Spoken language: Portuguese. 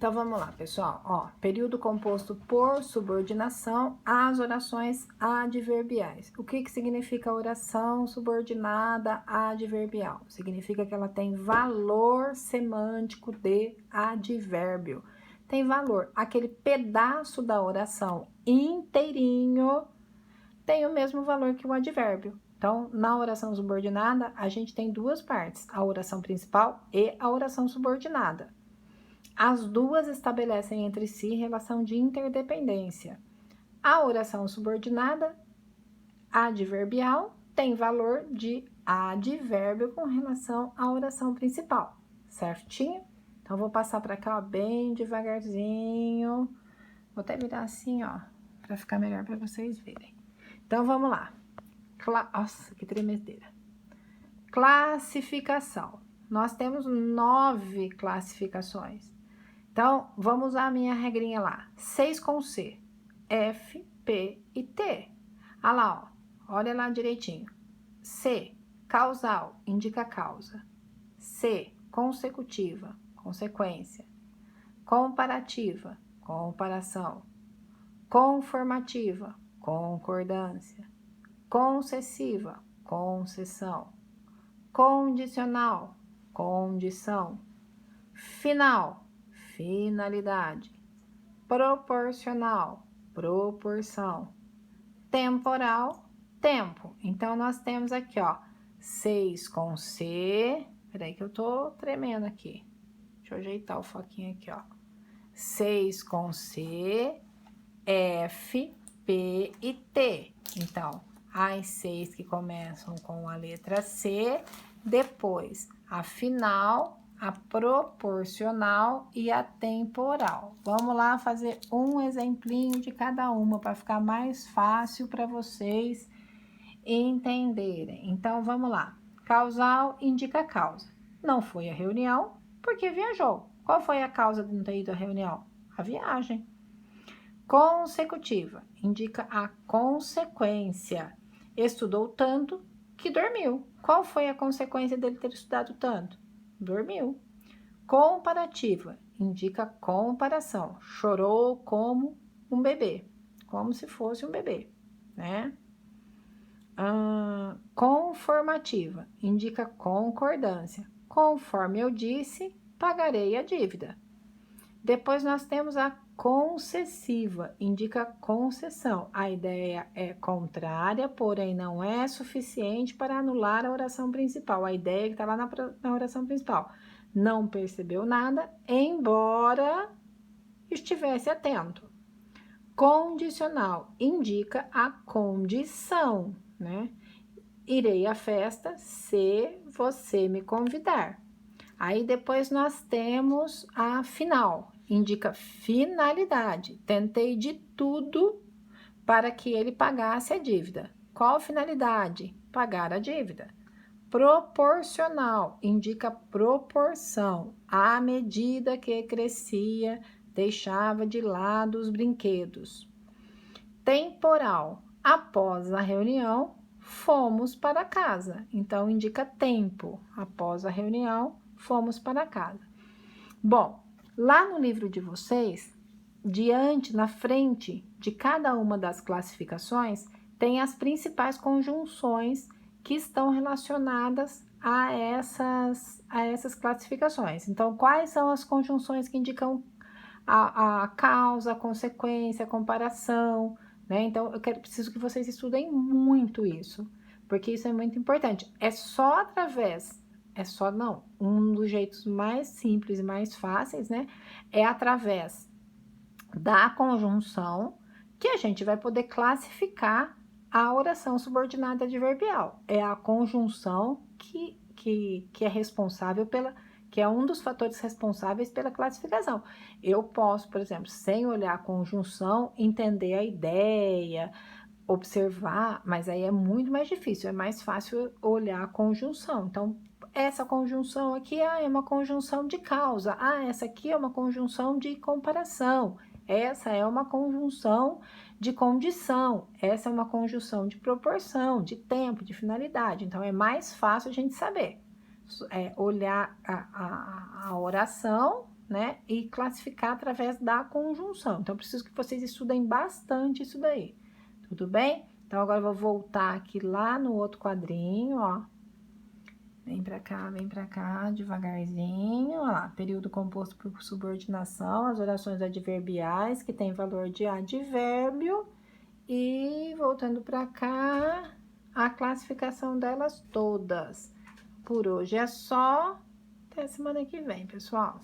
Então, vamos lá, pessoal. Ó, período composto por subordinação às orações adverbiais. O que significa oração subordinada adverbial? Significa que ela tem valor semântico de advérbio. Tem valor. Aquele pedaço da oração inteirinho tem o mesmo valor que o advérbio. Então, na oração subordinada, a gente tem duas partes, a oração principal e a oração subordinada. As duas estabelecem entre si relação de interdependência. A oração subordinada adverbial tem valor de advérbio com relação à oração principal, certinho? Então, vou passar para cá, ó, bem devagarzinho. Vou até virar assim, ó, para ficar melhor para vocês verem. Então, vamos lá. Nossa, que tremedeira. Classificação. Nós temos 9 classificações. Então, vamos usar a minha regrinha lá. 6 com C. F, P e T. Ah lá, ó. Olha lá direitinho. C, causal, indica causa. C, consecutiva, consequência. Comparativa, comparação. Conformativa, concordância. Concessiva, concessão. Condicional, condição. Final, finalidade. Proporcional, proporção. Temporal, tempo. Então, nós temos aqui, ó, 6 com C. Peraí que eu tô tremendo aqui. Deixa eu ajeitar o foquinho aqui, ó. 6 com C, F, P e T. Então, as 6 que começam com a letra C, depois a final, a proporcional e a temporal. Vamos lá fazer um exemplinho de cada uma para ficar mais fácil para vocês entenderem. Então, vamos lá. Causal indica causa. Não foi a reunião porque viajou. Qual foi a causa de não ter ido à reunião? A viagem. Consecutiva indica a consequência. Estudou tanto que dormiu. Qual foi a consequência dele ter estudado tanto? Dormiu. Comparativa indica comparação. Chorou como um bebê, como se fosse um bebê, né? Conformativa indica concordância. Conforme eu disse, pagarei a dívida. Depois nós temos a concessiva, indica concessão. A ideia é contrária, porém não é suficiente para anular a oração principal. A ideia que está lá na oração principal. Não percebeu nada, embora estivesse atento. Condicional indica a condição, né? Irei à festa se você me convidar. Aí depois nós temos a final, indica finalidade. Tentei de tudo para que ele pagasse a dívida. Qual finalidade? Pagar a dívida. Proporcional indica proporção. À medida que crescia, deixava de lado os brinquedos. Temporal. Após a reunião, fomos para casa. Então, indica tempo. Após a reunião, fomos para casa. Bom, lá no livro de vocês, na frente de cada uma das classificações, tem as principais conjunções que estão relacionadas a essas classificações. Então, quais são as conjunções que indicam a causa, a consequência, a comparação, né? Então, preciso que vocês estudem muito isso, porque isso é muito importante. Um dos jeitos mais simples e mais fáceis, né? É através da conjunção que a gente vai poder classificar a oração subordinada adverbial. É a conjunção que é responsável que é um dos fatores responsáveis pela classificação. Eu posso, por exemplo, sem olhar a conjunção, entender a ideia, observar, mas aí é muito mais difícil, é mais fácil olhar a conjunção. Então, essa conjunção aqui é uma conjunção de causa, essa aqui é uma conjunção de comparação, essa é uma conjunção de condição, essa é uma conjunção de proporção, de tempo, de finalidade. Então, é mais fácil a gente saber. Olhar a oração, né? E classificar através da conjunção. Então, eu preciso que vocês estudem bastante isso daí, tudo bem? Então, agora eu vou voltar aqui lá no outro quadrinho, ó. Vem pra cá, devagarzinho, ó lá. Período composto por subordinação, as orações adverbiais, que tem valor de advérbio. E voltando pra cá, a classificação delas todas. Por hoje é só. Até semana que vem, pessoal.